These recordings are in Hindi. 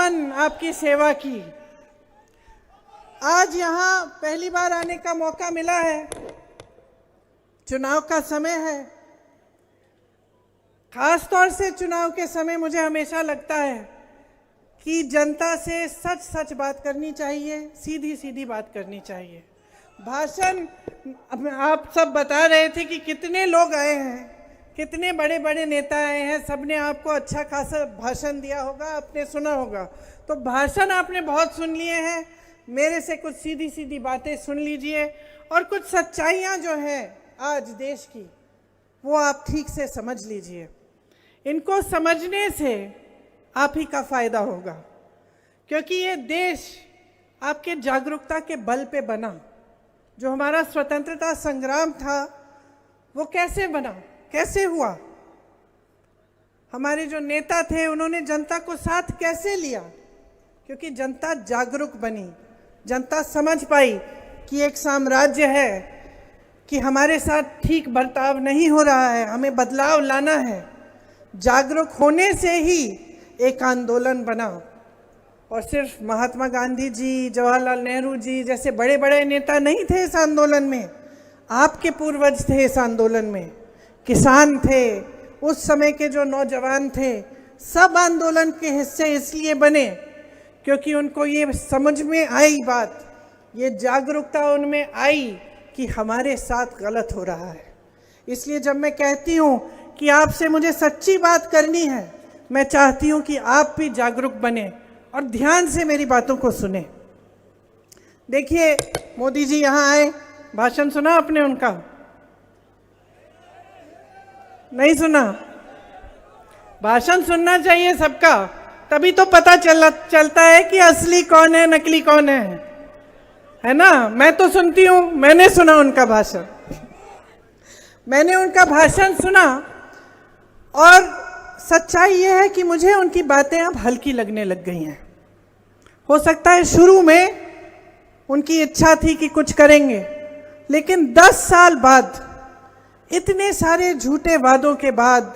जीवन आपकी सेवा की। आज यहाँ पहली बार आने का मौका मिला है, चुनाव का समय है। खास तौर से चुनाव के समय मुझे हमेशा लगता है कि जनता से सच सच बात करनी चाहिए, सीधी सीधी बात करनी चाहिए। भाषण आप सब बता रहे थे कि कितने लोग आए हैं, कितने बड़े बड़े नेता आए हैं, सबने आपको अच्छा खासा भाषण दिया होगा, आपने सुना होगा। तो भाषण आपने बहुत सुन लिए हैं, मेरे से कुछ सीधी सीधी बातें सुन लीजिए और कुछ सच्चाइयाँ जो हैं आज देश की वो आप ठीक से समझ लीजिए। इनको समझने से आप ही का फायदा होगा, क्योंकि ये देश आपके जागरूकता के बल पे बना। जो हमारा स्वतंत्रता संग्राम था वो कैसे बना, कैसे हुआ? हमारे जो नेता थे उन्होंने जनता को साथ कैसे लिया? क्योंकि जनता जागरूक बनी, जनता समझ पाई कि एक साम्राज्य है, कि हमारे साथ ठीक बर्ताव नहीं हो रहा है, हमें बदलाव लाना है। जागरूक होने से ही एक आंदोलन बना। और सिर्फ महात्मा गांधी जी, जवाहरलाल नेहरू जी जैसे बड़े बड़े नेता नहीं थे इस आंदोलन में, आपके पूर्वज थे इस आंदोलन में, किसान थे, उस समय के जो नौजवान थे, सब आंदोलन के हिस्से इसलिए बने क्योंकि उनको ये समझ में आई बात, ये जागरूकता उनमें आई कि हमारे साथ गलत हो रहा है। इसलिए जब मैं कहती हूँ कि आपसे मुझे सच्ची बात करनी है, मैं चाहती हूँ कि आप भी जागरूक बने और ध्यान से मेरी बातों को सुने। देखिए, मोदी जी यहाँ आए, भाषण सुना आपने उनका? नहीं सुना? भाषण सुनना चाहिए सबका, तभी तो पता चलता है कि असली कौन है, नकली कौन है ना? मैं तो सुनती हूँ, मैंने सुना उनका भाषण, मैंने उनका भाषण सुना और सच्चाई ये है कि मुझे उनकी बातें अब हल्की लगने लग गई हैं। हो सकता है शुरू में उनकी इच्छा थी कि कुछ करेंगे, लेकिन 10 साल बाद, इतने सारे झूठे वादों के बाद,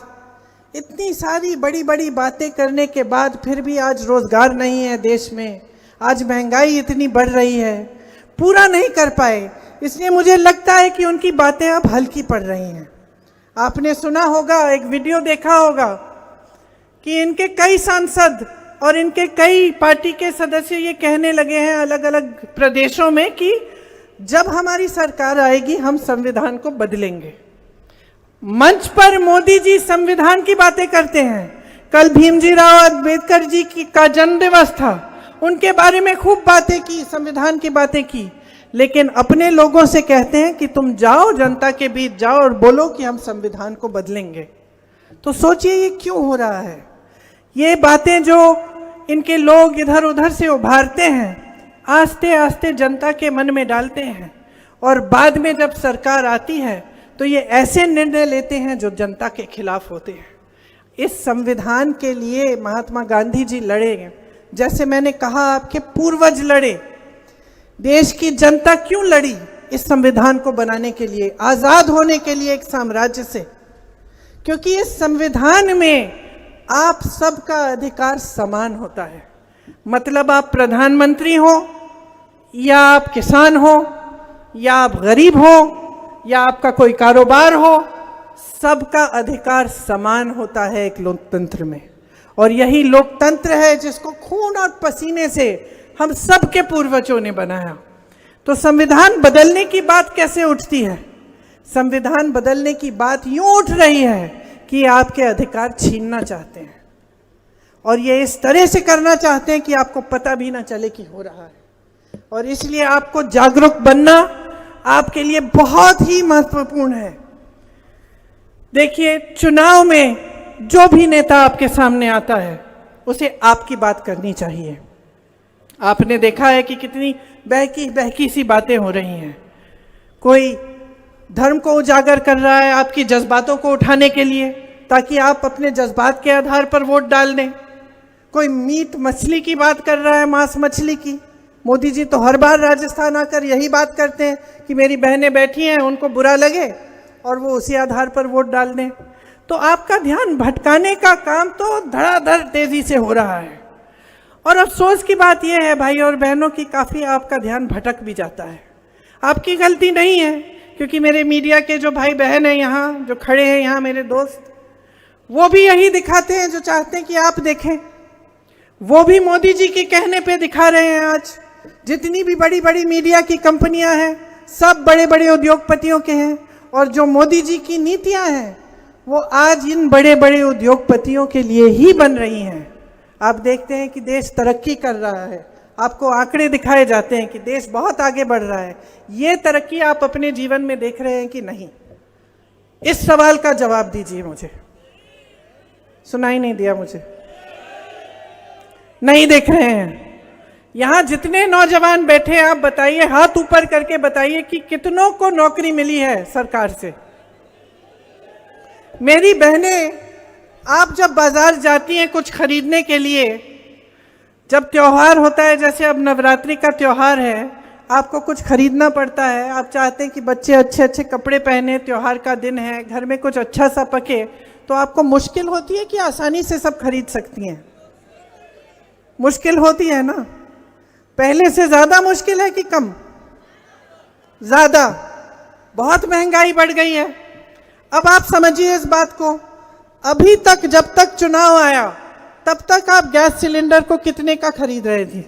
इतनी सारी बड़ी बड़ी बातें करने के बाद फिर भी आज रोजगार नहीं है देश में, आज महंगाई इतनी बढ़ रही है, पूरा नहीं कर पाए। इसलिए मुझे लगता है कि उनकी बातें अब हल्की पड़ रही हैं। आपने सुना होगा, एक वीडियो देखा होगा कि इनके कई सांसद और इनके कई पार्टी के सदस्य ये कहने लगे हैं अलग अलग प्रदेशों में कि जब हमारी सरकार आएगी हम संविधान को बदलेंगे। मंच पर मोदी जी संविधान की बातें करते हैं। कल भीमजी राव अम्बेडकर जी का जन्म दिवस था, उनके बारे में खूब बातें की, संविधान की बातें की, लेकिन अपने लोगों से कहते हैं कि तुम जाओ, जनता के बीच जाओ और बोलो कि हम संविधान को बदलेंगे। तो सोचिए ये क्यों हो रहा है? ये बातें जो इनके लोग इधर उधर से उभारते हैं, आस्ते आस्ते जनता के मन में डालते हैं और बाद में जब सरकार आती है तो ये ऐसे निर्णय लेते हैं जो जनता के खिलाफ होते हैं। इस संविधान के लिए महात्मा गांधी जी लड़े, जैसे मैंने कहा आपके पूर्वज लड़े। देश की जनता क्यों लड़ी इस संविधान को बनाने के लिए, आजाद होने के लिए एक साम्राज्य से? क्योंकि इस संविधान में आप सबका अधिकार समान होता है। मतलब आप प्रधानमंत्री हो या आप किसान हो या आप गरीब हो या आपका कोई कारोबार हो, सबका अधिकार समान होता है एक लोकतंत्र में। और यही लोकतंत्र है जिसको खून और पसीने से हम सब के पूर्वजों ने बनाया। तो संविधान बदलने की बात कैसे उठती है? संविधान बदलने की बात यूं उठ रही है कि आपके अधिकार छीनना चाहते हैं, और ये इस तरह से करना चाहते हैं कि आपको पता भी ना चले कि हो रहा है। और इसलिए आपको जागरूक बनना आपके लिए बहुत ही महत्वपूर्ण है। देखिए, चुनाव में जो भी नेता आपके सामने आता है उसे आपकी बात करनी चाहिए। आपने देखा है कि कितनी बहकी सी बातें हो रही हैं। कोई धर्म को उजागर कर रहा है आपकी जज्बातों को उठाने के लिए, ताकि आप अपने जज्बात के आधार पर वोट डाल दें। कोई मीट मछली की बात कर रहा है, मांस मछली की। मोदी जी तो हर बार राजस्थान आकर यही बात करते हैं कि मेरी बहनें बैठी हैं, उनको बुरा लगे और वो उसी आधार पर वोट डाल दें। तो आपका ध्यान भटकाने का काम तो धड़ाधड़ तेजी से हो रहा है। और अफसोस की बात यह है भाई और बहनों की काफ़ी आपका ध्यान भटक भी जाता है। आपकी गलती नहीं है, क्योंकि मेरे मीडिया के जो भाई बहन हैं यहाँ जो खड़े हैं यहाँ मेरे दोस्त, वो भी यही दिखाते हैं जो चाहते हैं कि आप देखें। वो भी मोदी जी के कहने पे दिखा रहे हैं। आज जितनी भी बड़ी बड़ी मीडिया की कंपनियां हैं सब बड़े बड़े उद्योगपतियों के हैं, और जो मोदी जी की नीतियां हैं वो आज इन बड़े बड़े उद्योगपतियों के लिए ही बन रही हैं। आप देखते हैं कि देश तरक्की कर रहा है, आपको आंकड़े दिखाए जाते हैं कि देश बहुत आगे बढ़ रहा है। ये तरक्की आप अपने जीवन में देख रहे हैं कि नहीं? इस सवाल का जवाब दीजिए मुझे। सुनाई नहीं दिया मुझे? नहीं देख रहे हैं? यहां जितने नौजवान बैठे हैं आप बताइए, हाथ ऊपर करके बताइए कि कितनों को नौकरी मिली है सरकार से। मेरी बहनें, आप जब बाजार जाती हैं कुछ खरीदने के लिए, जब त्योहार होता है, जैसे अब नवरात्रि का त्योहार है, आपको कुछ खरीदना पड़ता है, आप चाहते हैं कि बच्चे अच्छे अच्छे कपड़े पहने, त्योहार का दिन है, घर में कुछ अच्छा सा पके, तो आपको मुश्किल होती है कि आसानी से सब खरीद सकती हैं? मुश्किल होती है ना? पहले से ज्यादा मुश्किल है कि कम? ज्यादा। बहुत महंगाई बढ़ गई है। अब आप समझिए इस बात को, अभी तक जब तक चुनाव आया तब तक आप गैस सिलेंडर को कितने का खरीद रहे थे?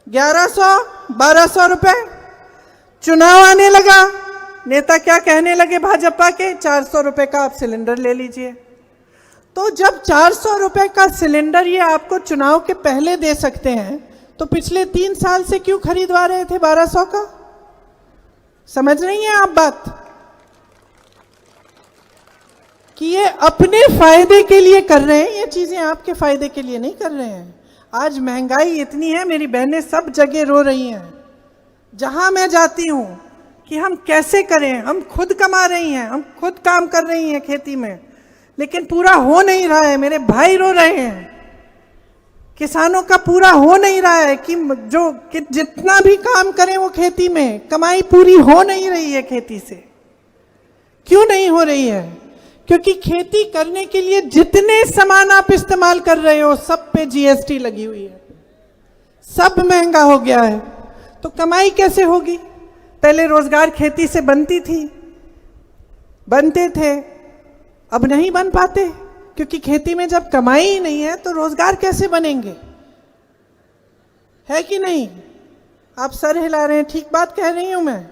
1100-1200 रुपए। चुनाव आने लगा, नेता क्या कहने लगे भाजपा के? 400 रुपए का आप सिलेंडर ले लीजिए। तो जब 400 रुपए का सिलेंडर ये आपको चुनाव के पहले दे सकते हैं, तो पिछले 3 साल से क्यों खरीदवा रहे थे 1200 का? समझ रही हैं आप बात? कि ये अपने फायदे के लिए कर रहे हैं, ये चीजें आपके फायदे के लिए नहीं कर रहे हैं। आज महंगाई इतनी है, मेरी बहनें सब जगह रो रही हैं। जहां मैं जाती हूं कि हम कैसे करें, हम खुद कमा रही हैं, हम खुद काम कर रही हैं खेती में, लेकिन पूरा हो नहीं रहा है। मेरे भाई रो रहे हैं, किसानों का पूरा हो नहीं रहा है कि जितना भी काम करें वो खेती में, कमाई पूरी हो नहीं रही है खेती से। क्यों नहीं हो रही है? क्योंकि खेती करने के लिए जितने सामान आप इस्तेमाल कर रहे हो सब पे जीएसटी लगी हुई है, सब महंगा हो गया है। तो कमाई कैसे होगी? पहले रोजगार खेती से बनते थे, अब नहीं बन पाते, क्योंकि खेती में जब कमाई ही नहीं है तो रोजगार कैसे बनेंगे? है कि नहीं? आप सर हिला रहे हैं, ठीक बात कह रही हूं मैं?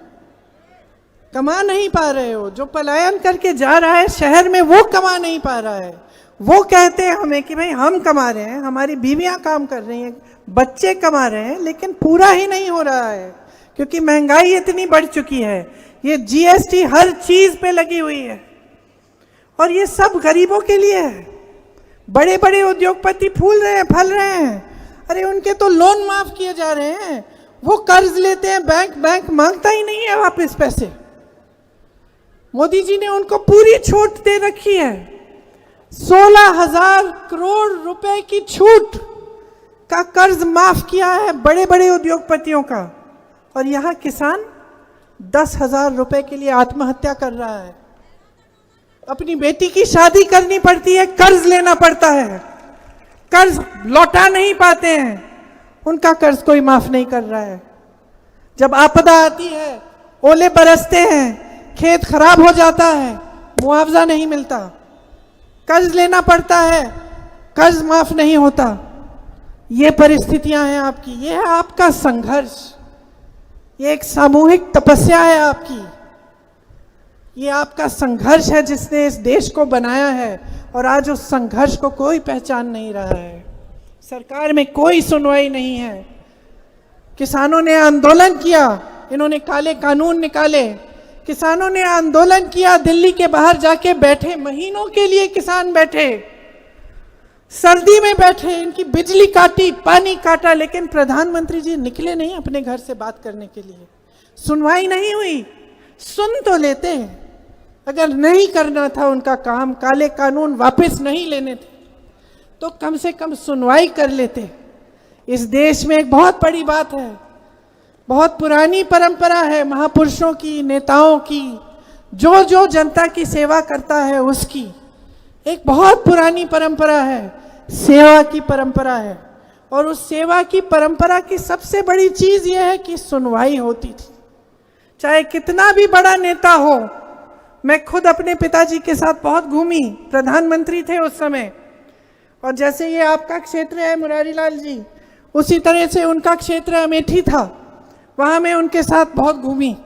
कमा नहीं पा रहे हो। जो पलायन करके जा रहा है शहर में वो कमा नहीं पा रहा है। वो कहते हैं हमें कि भाई हम कमा रहे हैं, हमारी बीवियां काम कर रही हैं, बच्चे कमा रहे हैं, लेकिन पूरा ही नहीं हो रहा है, क्योंकि महंगाई इतनी बढ़ चुकी है। ये जीएसटी हर चीज पे लगी हुई है, और ये सब गरीबों के लिए है। बड़े बड़े उद्योगपति फूल रहे हैं, फल रहे हैं। अरे उनके तो लोन माफ किए जा रहे हैं, वो कर्ज लेते हैं, बैंक मांगता ही नहीं है वापस पैसे। मोदी जी ने उनको पूरी छूट दे रखी है, 16,000 करोड़ रुपए की छूट का कर्ज माफ किया है बड़े बड़े उद्योगपतियों का, और यहां किसान 10,000 रुपए के लिए आत्महत्या कर रहा है। अपनी बेटी की शादी करनी पड़ती है, कर्ज लेना पड़ता है, कर्ज लौटा नहीं पाते हैं, उनका कर्ज कोई माफ नहीं कर रहा है। जब आपदा आती है, ओले बरसते हैं, खेत खराब हो जाता है, मुआवजा नहीं मिलता, कर्ज लेना पड़ता है, कर्ज माफ नहीं होता। ये परिस्थितियां हैं आपकी, ये है आपका संघर्ष, ये एक सामूहिक तपस्या है आपकी, ये आपका संघर्ष है जिसने इस देश को बनाया है, और आज उस संघर्ष को कोई पहचान नहीं रहा है। सरकार में कोई सुनवाई नहीं है। किसानों ने आंदोलन किया, इन्होंने काले कानून निकाले, किसानों ने आंदोलन किया, दिल्ली के बाहर जाके बैठे, महीनों के लिए किसान बैठे, सर्दी में बैठे, इनकी बिजली काटी, पानी काटा, लेकिन प्रधानमंत्री जी निकले नहीं अपने घर से बात करने के लिए। सुनवाई नहीं हुई। सुन तो लेते हैं, अगर नहीं करना था उनका काम, काले कानून वापस नहीं लेने थे, तो कम से कम सुनवाई कर लेते। इस देश में एक बहुत बड़ी बात है, बहुत पुरानी परंपरा है महापुरुषों की, नेताओं की, जो जो जनता की सेवा करता है उसकी एक बहुत पुरानी परंपरा है, सेवा की परंपरा है। और उस सेवा की परंपरा की सबसे बड़ी चीज यह है कि सुनवाई होती थी, चाहे कितना भी बड़ा नेता हो। मैं खुद अपने पिताजी के साथ बहुत घूमी, प्रधानमंत्री थे उस समय, और जैसे ये आपका क्षेत्र है मुरारी लाल जी, उसी तरह से उनका क्षेत्र अमेठी था, वहाँ मैं उनके साथ बहुत घूमी।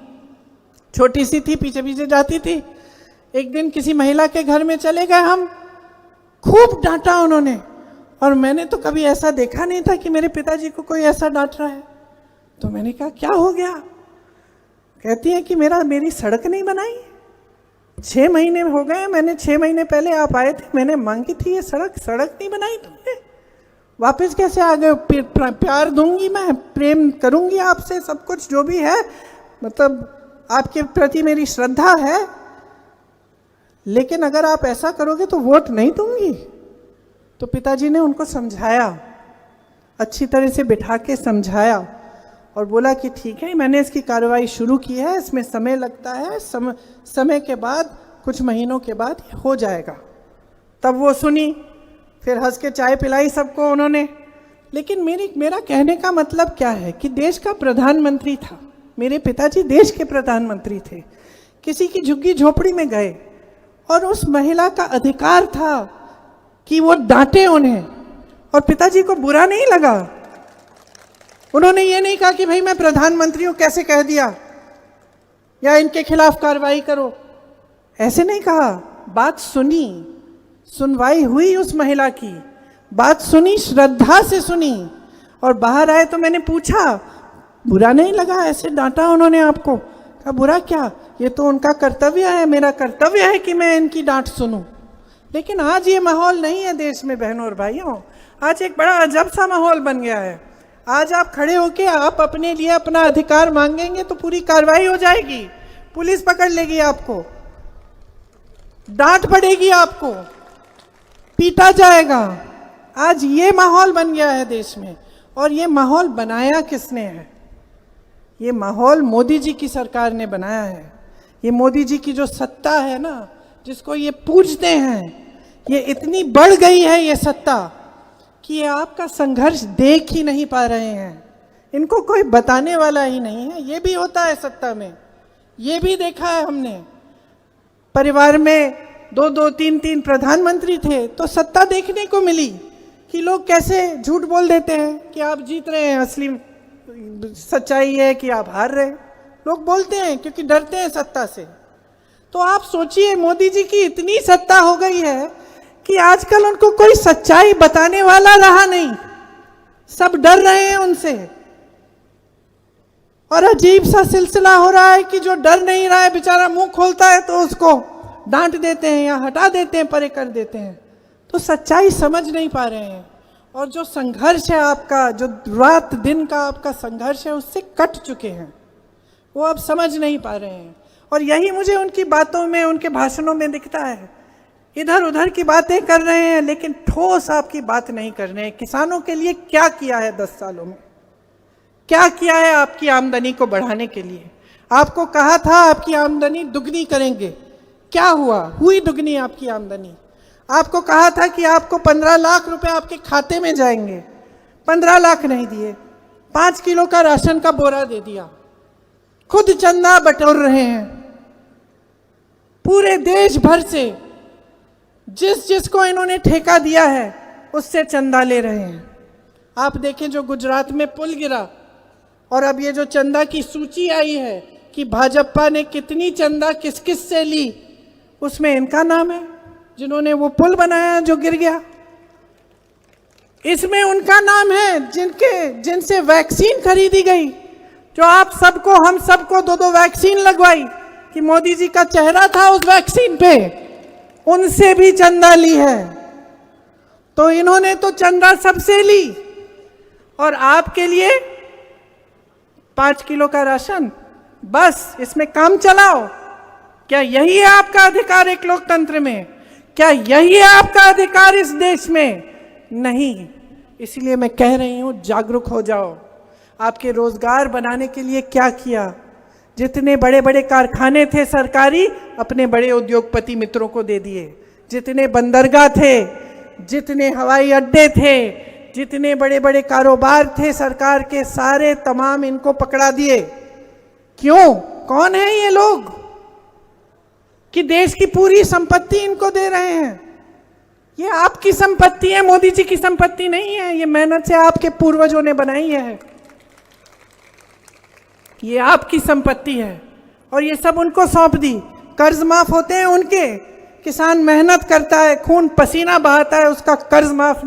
छोटी सी थी, पीछे पीछे जाती थी। एक दिन किसी महिला के घर में चले गए हम, खूब डांटा उन्होंने, और मैंने तो कभी ऐसा देखा नहीं था कि मेरे पिताजी को कोई ऐसा डांट रहा है। तो मैंने कहा क्या हो गया? कहती है कि मेरी सड़क नहीं बनाई। 6 महीने हो गए, मैंने 6 महीने पहले आप आए थे, मैंने मांगी थी ये सड़क नहीं बनाई तुमने, वापस कैसे आ गए? प्यार दूंगी, मैं प्रेम करूंगी आपसे, सब कुछ जो भी है, मतलब आपके प्रति मेरी श्रद्धा है, लेकिन अगर आप ऐसा करोगे तो वोट नहीं दूंगी। तो पिताजी ने उनको समझाया, अच्छी तरह से बिठा के समझाया, और बोला कि ठीक है, मैंने इसकी कार्रवाई शुरू की है, इसमें समय लगता है, समय के बाद, कुछ महीनों के बाद ये हो जाएगा। तब वो सुनी, फिर हंस के चाय पिलाई सबको उन्होंने। लेकिन मेरा कहने का मतलब क्या है कि देश का प्रधानमंत्री था, मेरे पिताजी देश के प्रधानमंत्री थे, किसी की झुग्गी झोपड़ी में गए, और उस महिला का अधिकार था कि वो डांटे उन्हें, और पिताजी को बुरा नहीं लगा। उन्होंने ये नहीं कहा कि भाई मैं प्रधानमंत्री हूं, कैसे कह दिया, या इनके खिलाफ कार्रवाई करो, ऐसे नहीं कहा। बात सुनी, सुनवाई हुई उस महिला की, बात सुनी, श्रद्धा से सुनी, और बाहर आए तो मैंने पूछा, बुरा नहीं लगा ऐसे डांटा उन्होंने आपको? कहा बुरा क्या, ये तो उनका कर्तव्य है, मेरा कर्तव्य है कि मैं इनकी डांट सुनूं। लेकिन आज ये माहौल नहीं है देश में बहनों और भाइयों, आज एक बड़ा अजब सा माहौल बन गया है। आज आप खड़े होके आप अपने लिए अपना अधिकार मांगेंगे तो पूरी कार्रवाई हो जाएगी, पुलिस पकड़ लेगी आपको, डांट पड़ेगी आपको, पीटा जाएगा। आज ये माहौल बन गया है देश में, और ये माहौल बनाया किसने है? ये माहौल मोदी जी की सरकार ने बनाया है। ये मोदी जी की जो सत्ता है ना, जिसको ये पूजते हैं, ये इतनी बढ़ गई है ये सत्ता कि ये आपका संघर्ष देख ही नहीं पा रहे हैं, इनको कोई बताने वाला ही नहीं है। ये भी होता है सत्ता में, ये भी देखा है हमने। परिवार में 2-2, 3-3 प्रधानमंत्री थे तो सत्ता देखने को मिली कि लोग कैसे झूठ बोल देते हैं कि आप जीत रहे हैं, असली सच्चाई है कि आप हार रहे हैं। लोग बोलते हैं क्योंकि डरते हैं सत्ता से। तो आप सोचिए, मोदी जी की इतनी सत्ता हो गई है कि आजकल उनको कोई सच्चाई बताने वाला रहा नहीं, सब डर रहे हैं उनसे। और अजीब सा सिलसिला हो रहा है कि जो डर नहीं रहा है बेचारा मुंह खोलता है तो उसको डांट देते हैं या हटा देते हैं, परे कर देते हैं। तो सच्चाई समझ नहीं पा रहे हैं, और जो संघर्ष है आपका, जो रात दिन का आपका संघर्ष है, उससे कट चुके हैं, वो अब समझ नहीं पा रहे हैं। और यही मुझे उनकी बातों में, उनके भाषणों में दिखता है। इधर उधर की बातें कर रहे हैं लेकिन ठोस आपकी बात नहीं कर रहे हैं। किसानों के लिए क्या किया है 10 सालों में, क्या किया है आपकी आमदनी को बढ़ाने के लिए? आपको कहा था आपकी आमदनी दुगनी करेंगे, क्या हुआ? हुई दुगनी आपकी आमदनी। आपको कहा था कि आपको 15 लाख रुपए आपके खाते में जाएंगे, 15 लाख नहीं दिए, 5 किलो का राशन का बोरा दे दिया, खुद चंदा बटोर रहे हैं पूरे देश भर से। जिसको इन्होंने ठेका दिया है उससे चंदा ले रहे हैं। आप देखें जो गुजरात में पुल गिरा, और अब ये जो चंदा की सूची आई है कि भाजपा ने कितनी चंदा किस किस से ली, उसमें इनका नाम है, जिन्होंने वो पुल बनाया जो गिर गया, इसमें उनका नाम है, जिनसे वैक्सीन खरीदी गई, जो आप सबको, हम सबको 2-2 वैक्सीन लगवाई कि मोदी जी का चेहरा था उस वैक्सीन पे, उनसे भी चंदा ली है। तो इन्होंने तो चंदा सबसे ली, और आपके लिए 5 किलो का राशन, बस इसमें काम चलाओ। क्या यही है आपका अधिकार एक लोकतंत्र में? क्या यही है आपका अधिकार इस देश में? नहीं। इसलिए मैं कह रही हूं, जागरूक हो जाओ। आपके रोजगार बनाने के लिए क्या किया? जितने बड़े बड़े कारखाने थे सरकारी, अपने बड़े उद्योगपति मित्रों को दे दिए। जितने बंदरगाह थे, जितने हवाई अड्डे थे, जितने बड़े बड़े कारोबार थे सरकार के, सारे तमाम इनको पकड़ा दिए। क्यों? कौन है ये लोग कि देश की पूरी संपत्ति इनको दे रहे हैं? ये आपकी संपत्ति है, मोदी जी की संपत्ति नहीं है। ये मेहनत से आपके पूर्वजों ने बनाई है, ये आपकी संपत्ति है और ये सब उनको सौंप दी। कर्ज माफ होते हैं उनके, किसान मेहनत करता है, खून पसीना बहाता है, उसका कर्ज माफ